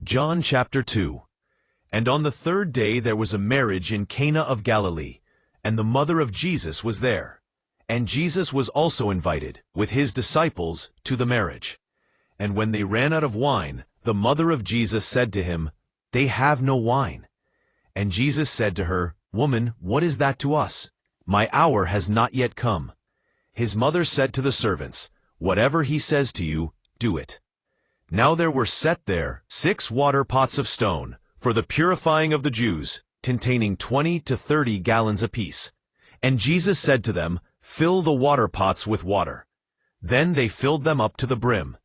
John chapter 2. And on the third day there was a marriage in Cana of Galilee, and the mother of Jesus was there. And Jesus was also invited, with his disciples, to the marriage. And when they ran out of wine, the mother of Jesus said to him, "They have no wine." And Jesus said to her, "Woman, what is that to us? My hour has not yet come." His mother said to the servants, "Whatever he says to you, do it." Now there were set there 6 water pots of stone, for the purifying of the Jews, containing 20 to 30 gallons apiece. And Jesus said to them, "Fill the water pots with water." Then they filled them up to the brim.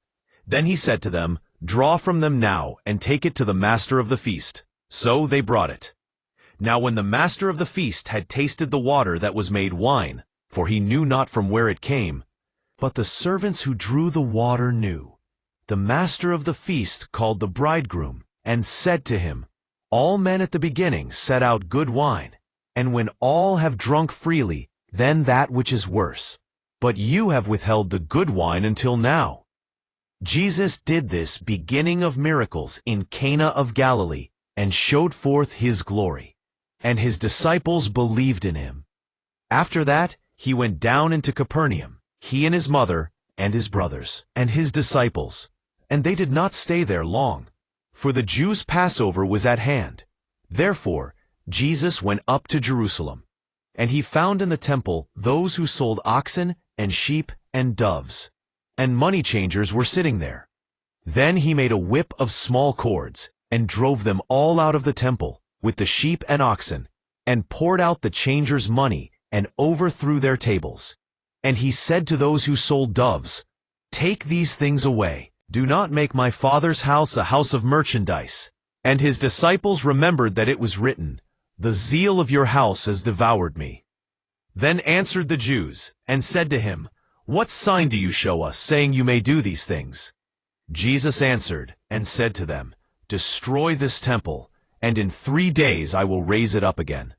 Then he said to them, "Draw from them now, and take it to the master of the feast." So they brought it. Now when the master of the feast had tasted the water that was made wine, for he knew not from where it came, but the servants who drew the water knew, the master of the feast called the bridegroom, and said to him, "All men at the beginning set out good wine, and when all have drunk freely, then that which is worse. But you have withheld the good wine until now." Jesus did this beginning of miracles in Cana of Galilee, and showed forth his glory. And his disciples believed in him. After that, he went down into Capernaum, he and his mother, and his brothers, and his disciples. And they did not stay there long, for the Jews' Passover was at hand. Therefore, Jesus went up to Jerusalem. And he found in the temple those who sold oxen and sheep and doves, and money changers were sitting there. Then he made a whip of small cords, and drove them all out of the temple, with the sheep and oxen, and poured out the changers' money, and overthrew their tables. And he said to those who sold doves, "Take these things away. Do not make my Father's house a house of merchandise." And his disciples remembered that it was written, "The zeal of your house has devoured me." Then answered the Jews, and said to him, "What sign do you show us, saying you may do these things?" Jesus answered, and said to them, "Destroy this temple, and in 3 days I will raise it up again."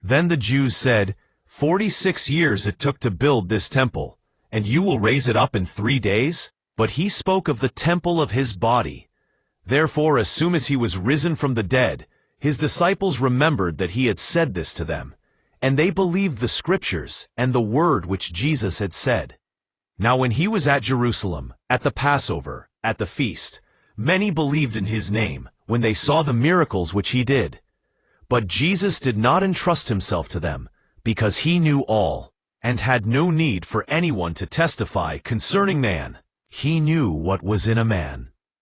Then the Jews said, 46 years it took to build this temple, and you will raise it up in 3 days? But he spoke of the temple of his body. Therefore, as soon as he was risen from the dead, his disciples remembered that he had said this to them, and they believed the Scriptures and the word which Jesus had said. Now when he was at Jerusalem, at the Passover, at the feast, many believed in his name, when they saw the miracles which he did. But Jesus did not entrust himself to them, because he knew all, and had no need for anyone to testify concerning man. He knew what was in a man.